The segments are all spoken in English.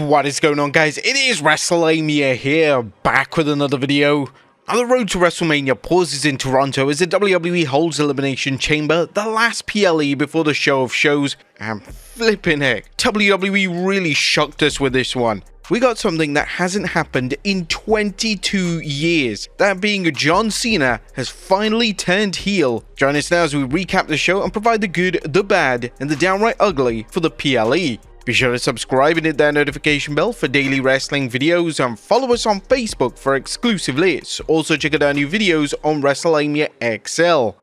What is going on, guys? It is Wrestlelamia here, back with another video. On the road to WrestleMania pauses in Toronto as the WWE holds Elimination Chamber, the last PLE before the show of shows, and flipping heck, WWE really shocked us with this one. We got something that hasn't happened in 22 years, that being John Cena has finally turned heel. Join us now as we recap the show and provide the good, the bad, and the downright ugly for the PLE. Be sure to subscribe and hit that notification bell for daily wrestling videos, and follow us on Facebook for exclusive lists. Also check out our new videos on Wrestlelamia XL.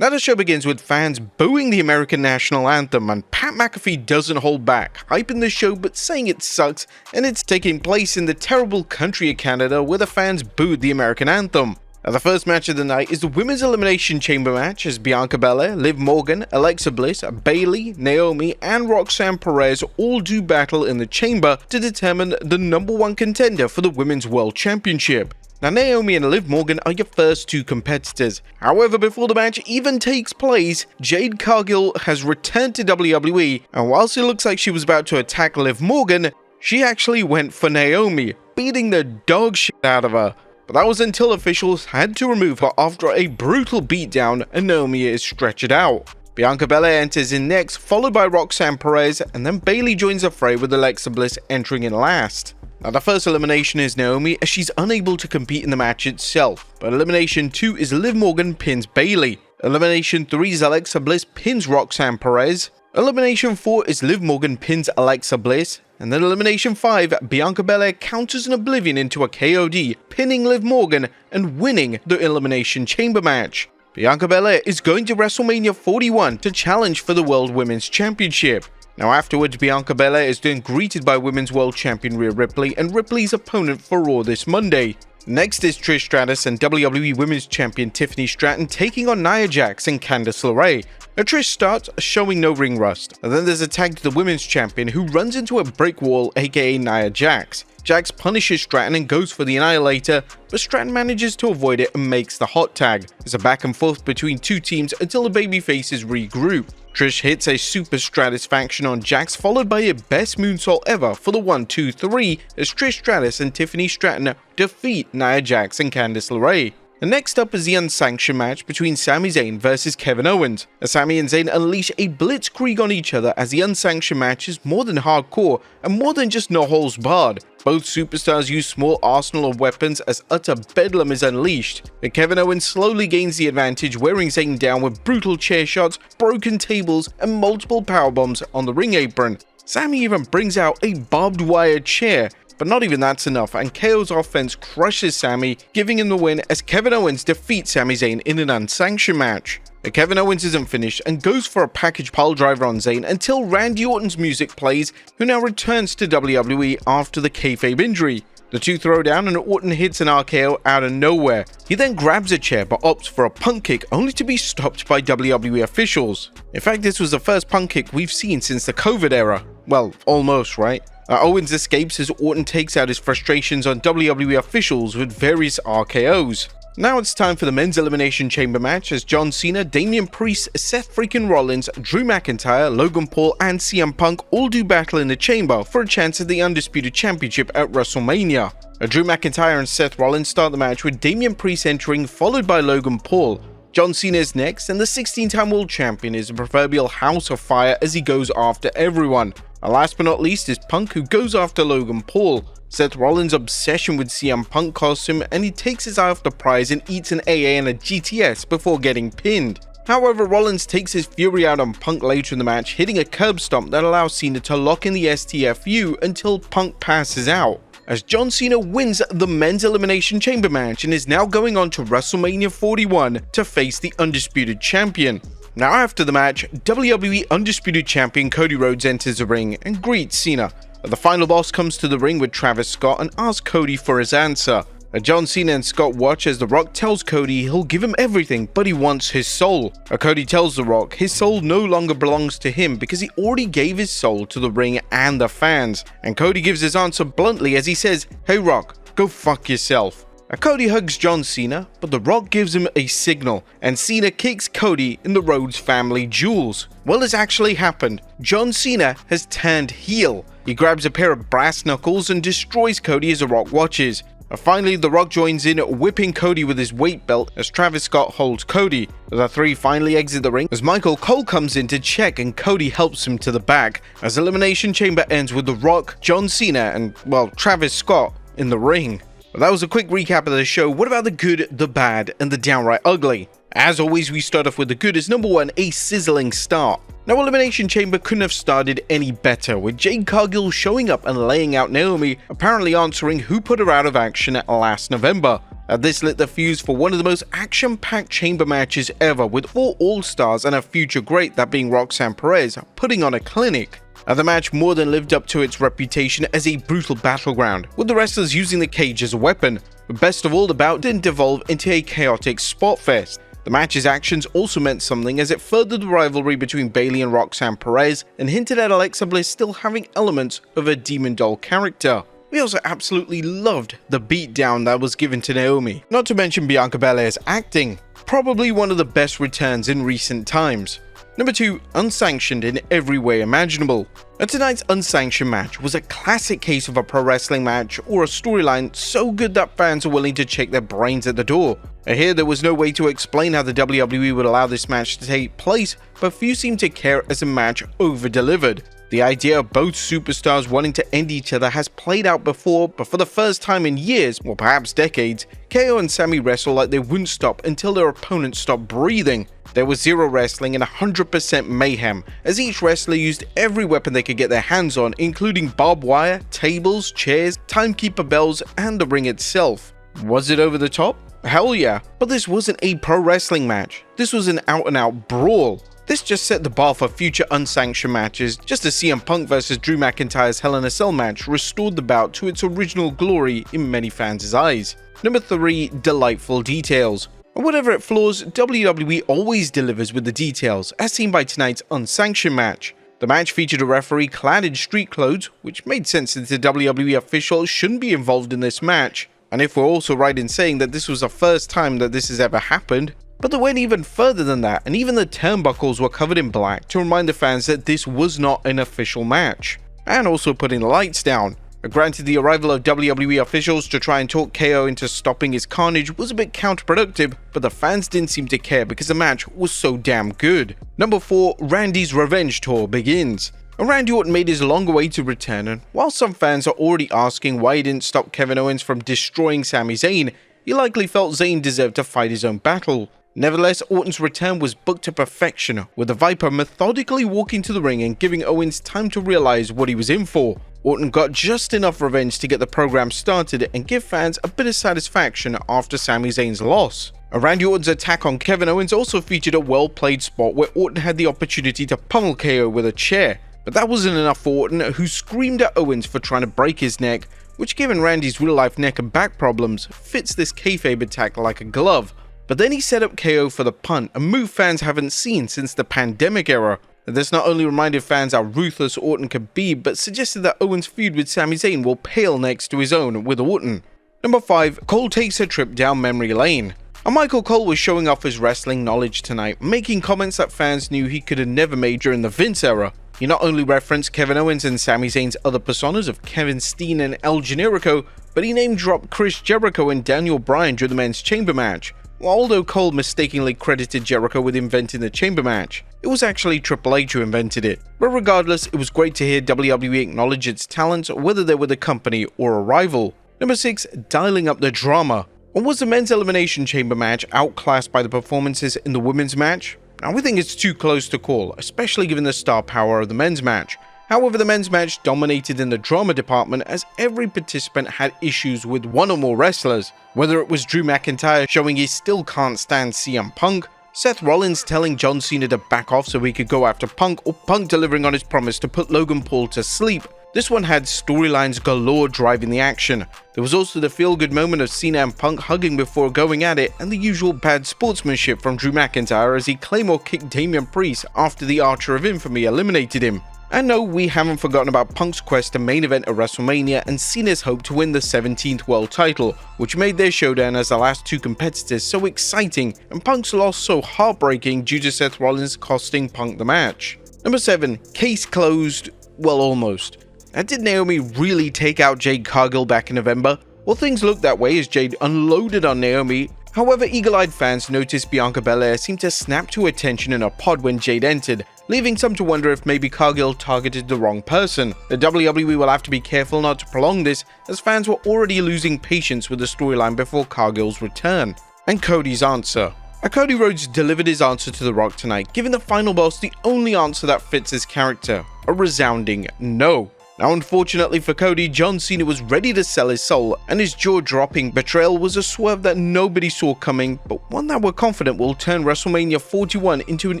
Now the show begins with fans booing the American national anthem, and Pat McAfee doesn't hold back, hyping the show but saying it sucks, and it's taking place in the terrible country of Canada where the fans booed the American anthem. Now, the first match of the night is the Women's Elimination Chamber match as Bianca Belair, Liv Morgan, Alexa Bliss, Bayley, Naomi, and Roxanne Perez all do battle in the chamber to determine the #1 contender for the Women's World Championship. Now, Naomi and Liv Morgan are your first two competitors. However, before the match even takes place, Jade Cargill has returned to WWE, and whilst it looks like she was about to attack Liv Morgan, she actually went for Naomi, beating the dog shit out of her. But that was until officials had to remove her after a brutal beatdown, and Naomi is stretchered out. Bianca Belair enters in next, followed by Roxanne Perez, and then Bayley joins the fray with Alexa Bliss entering in last. Now, the first elimination is Naomi, as she's unable to compete in the match itself, but elimination 2 is Liv Morgan pins Bayley. Elimination 3 is Alexa Bliss pins Roxanne Perez. Elimination 4 is Liv Morgan pins Alexa Bliss. And then elimination 5, Bianca Belair counters an Oblivion into a KOD, pinning Liv Morgan and winning the Elimination Chamber match. Bianca Belair is going to WrestleMania 41 to challenge for the World Women's Championship. Now afterwards, Bianca Belair is then greeted by Women's World Champion Rhea Ripley and Ripley's opponent for Raw this Monday. Next is Trish Stratus and WWE Women's Champion Tiffany Stratton taking on Nia Jax and Candace LeRae. Now Trish starts showing no ring rust, and then there's a tag to the Women's Champion who runs into a brick wall, aka Nia Jax. Jax punishes Stratton and goes for the Annihilator, but Stratton manages to avoid it and makes the hot tag. There's a back and forth between two teams until the babyfaces regroup. Trish hits a super Stratus faction on Jax, followed by a best moonsault ever for the 1-2-3 as Trish Stratus and Tiffany Stratton defeat Nia Jax and Candice LeRae. And next up is the Unsanctioned match between Sami Zayn versus Kevin Owens. As Sami and Zayn unleash a blitzkrieg on each other, as the Unsanctioned match is more than hardcore and more than just no holes barred. Both superstars use small arsenal of weapons as utter bedlam is unleashed. And Kevin Owens slowly gains the advantage, wearing Zayn down with brutal chair shots, broken tables, and multiple powerbombs on the ring apron. Sami even brings out a barbed wire chair. But not even that's enough, and KO's offense crushes Sami, giving him the win as Kevin Owens defeats Sami Zayn in an unsanctioned match. But Kevin Owens isn't finished and goes for a package piledriver on Zayn until Randy Orton's music plays, who now returns to WWE after the kayfabe injury. The two throw down and Orton hits an RKO out of nowhere. He then grabs a chair but opts for a punt kick, only to be stopped by WWE officials. In fact, this was the first punt kick we've seen since the COVID era. Well, almost, right? Owens escapes as Orton takes out his frustrations on WWE officials with various RKOs. Now it's time for the Men's Elimination Chamber match as John Cena, Damian Priest, Seth freaking Rollins, Drew McIntyre, Logan Paul, and CM Punk all do battle in the chamber for a chance at the Undisputed Championship at WrestleMania. Drew McIntyre and Seth Rollins start the match with Damian Priest entering, followed by Logan Paul. John Cena is next, and the 16-time world champion is a proverbial house of fire as he goes after everyone. And last but not least is Punk, who goes after Logan Paul. Seth Rollins' obsession with CM Punk costs him, and he takes his eye off the prize and eats an AA and a GTS before getting pinned. However, Rollins takes his fury out on Punk later in the match, hitting a curb stomp that allows Cena to lock in the STFU until Punk passes out. As John Cena wins the Men's Elimination Chamber match and is now going on to WrestleMania 41 to face the Undisputed Champion. Now after the match, WWE Undisputed Champion Cody Rhodes enters the ring and greets Cena. The final boss comes to the ring with Travis Scott and asks Cody for his answer. John Cena and Scott watch as The Rock tells Cody he'll give him everything, but he wants his soul. Cody tells The Rock his soul no longer belongs to him because he already gave his soul to the ring and the fans. And Cody gives his answer bluntly as he says, "Hey Rock, go fuck yourself." Cody hugs John Cena, but The Rock gives him a signal, and Cena kicks Cody in the Rhodes family jewels. Well, it's actually happened. John Cena has turned heel. He grabs a pair of brass knuckles and destroys Cody as The Rock watches. Finally, The Rock joins in, whipping Cody with his weight belt as Travis Scott holds Cody. The three finally exit the ring as Michael Cole comes in to check and Cody helps him to the back. As Elimination Chamber ends with The Rock, John Cena, and, well, Travis Scott in the ring. Well, that was a quick recap of the show. What about the good, the bad, and the downright ugly? As always, we start off with the good as number one, a sizzling start. Now, Elimination Chamber couldn't have started any better, with Jade Cargill showing up and laying out Naomi, apparently answering who put her out of action last November. This lit the fuse for one of the most action-packed chamber matches ever, with four All-Stars and a future great, that being Roxanne Perez, putting on a clinic. The match more than lived up to its reputation as a brutal battleground, with the wrestlers using the cage as a weapon. But best of all, the bout didn't devolve into a chaotic spot fest. The match's actions also meant something, as it furthered the rivalry between Bayley and Roxanne Perez and hinted at Alexa Bliss still having elements of a demon doll character. We also absolutely loved the beatdown that was given to Naomi, not to mention Bianca Belair's acting. Probably one of the best returns in recent times. Number 2, unsanctioned in every way imaginable. Tonight's unsanctioned match was a classic case of a pro wrestling match or a storyline so good that fans are willing to check their brains at the door. Here there was no way to explain how the WWE would allow this match to take place, but few seemed to care as the match over-delivered. The idea of both superstars wanting to end each other has played out before, but for the first time in years, or perhaps decades, KO and Sami wrestled like they wouldn't stop until their opponents stopped breathing. There was zero wrestling and 100% mayhem, as each wrestler used every weapon they could get their hands on, including barbed wire, tables, chairs, timekeeper bells, and the ring itself. Was it over the top? Hell yeah, but this wasn't a pro wrestling match. This was an out-and-out brawl. This just set the bar for future unsanctioned matches, just as CM Punk vs Drew McIntyre's Hell in a Cell match restored the bout to its original glory in many fans' eyes. Number 3, delightful details. Whatever it flaws, WWE always delivers with the details, as seen by tonight's unsanctioned match. The match featured a referee clad in street clothes, which made sense since the WWE official shouldn't be involved in this match. And if we're also right in saying that this was the first time that this has ever happened. But they went even further than that, and even the turnbuckles were covered in black to remind the fans that this was not an official match. And also putting the lights down. Granted, the arrival of WWE officials to try and talk KO into stopping his carnage was a bit counterproductive, but the fans didn't seem to care because the match was so damn good. Number 4, Randy's revenge tour begins. Randy Orton made his long-awaited return, and while some fans are already asking why he didn't stop Kevin Owens from destroying Sami Zayn, he likely felt Zayn deserved to fight his own battle. Nevertheless, Orton's return was booked to perfection, with the Viper methodically walking to the ring and giving Owens time to realize what he was in for. Orton got just enough revenge to get the program started and give fans a bit of satisfaction after Sami Zayn's loss. Randy Orton's attack on Kevin Owens also featured a well-played spot where Orton had the opportunity to pummel KO with a chair, but that wasn't enough for Orton, who screamed at Owens for trying to break his neck, which, given Randy's real-life neck and back problems, fits this kayfabe attack like a glove. But then he set up KO for the punt, a move fans haven't seen since the pandemic era. This not only reminded fans how ruthless Orton could be, but suggested that Owens' feud with Sami Zayn will pale next to his own with Orton. Number 5, Cole takes a trip down memory lane. Michael Cole was showing off his wrestling knowledge tonight, making comments that fans knew he could have never made during the Vince era. He not only referenced Kevin Owens and Sami Zayn's other personas of Kevin Steen and El Generico, but he name-dropped Chris Jericho and Daniel Bryan during the men's chamber match. Although Cole mistakenly credited Jericho with inventing the chamber match, it was actually Triple H who invented it. But regardless, it was great to hear WWE acknowledge its talents, whether they were the company or a rival. Number 6, dialing up the drama. Or was the men's Elimination Chamber match outclassed by the performances in the women's match? Now, we think it's too close to call, especially given the star power of the men's match. However, the men's match dominated in the drama department, as every participant had issues with one or more wrestlers. Whether it was Drew McIntyre showing he still can't stand CM Punk, Seth Rollins telling John Cena to back off so he could go after Punk, or Punk delivering on his promise to put Logan Paul to sleep. This one had storylines galore driving the action. There was also the feel-good moment of Cena and Punk hugging before going at it, and the usual bad sportsmanship from Drew McIntyre as he Claymore kicked Damian Priest after the Archer of Infamy eliminated him. And no, we haven't forgotten about Punk's quest to main event at WrestleMania and Cena's hope to win the 17th world title, which made their showdown as the last two competitors so exciting and Punk's loss so heartbreaking due to Seth Rollins costing Punk the match. Number 7. Case closed. Well, almost. Now, did Naomi really take out Jade Cargill back in November? Well, things looked that way as Jade unloaded on Naomi. However, eagle-eyed fans noticed Bianca Belair seemed to snap to attention in a pod when Jade entered, leaving some to wonder if maybe Cargill targeted the wrong person. The WWE will have to be careful not to prolong this, as fans were already losing patience with the storyline before Cargill's return. And Cody's answer. Cody Rhodes delivered his answer to The Rock tonight, giving the final boss the only answer that fits his character, a resounding no. Now, unfortunately for Cody, John Cena was ready to sell his soul, and his jaw-dropping betrayal was a swerve that nobody saw coming, but one that we're confident will turn WrestleMania 41 into an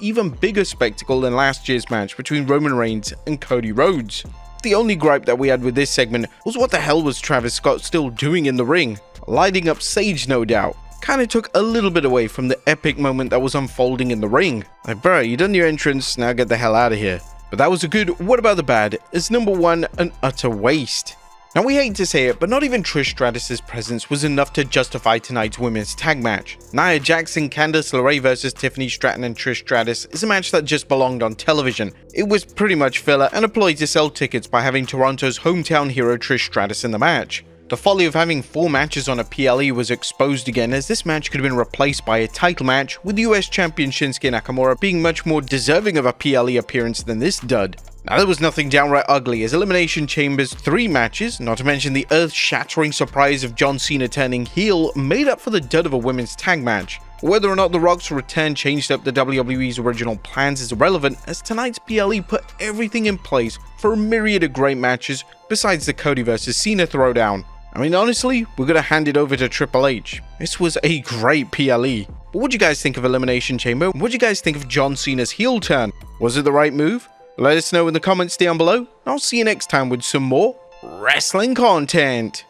even bigger spectacle than last year's match between Roman Reigns and Cody Rhodes. The only gripe that we had with this segment was what the hell was Travis Scott still doing in the ring? Lighting up Sage, no doubt. Kinda took a little bit away from the epic moment that was unfolding in the ring. Like, bro, you done your entrance, now get the hell out of here. But that was a good what about the bad is number 1, an utter waste. Now, we hate to say it, but not even Trish Stratus' presence was enough to justify tonight's women's tag match. Nia Jax, Candace, LeRae versus Tiffany, Stratton and Trish Stratus is a match that just belonged on television. It was pretty much filler and a ploy to sell tickets by having Toronto's hometown hero Trish Stratus in the match. The folly of having 4 matches on a PLE was exposed again, as this match could have been replaced by a title match, with US champion Shinsuke Nakamura being much more deserving of a PLE appearance than this dud. Now, there was nothing downright ugly, as Elimination Chamber's 3 matches, not to mention the earth-shattering surprise of John Cena turning heel, made up for the dud of a women's tag match. Whether or not The Rock's return changed up the WWE's original plans is irrelevant, as tonight's PLE put everything in place for a myriad of great matches besides the Cody vs Cena throwdown. I mean, honestly, we're gonna hand it over to Triple H. This was a great PLE. But what do you guys think of Elimination Chamber? What do you guys think of John Cena's heel turn? Was it the right move? Let us know in the comments down below. I'll see you next time with some more wrestling content.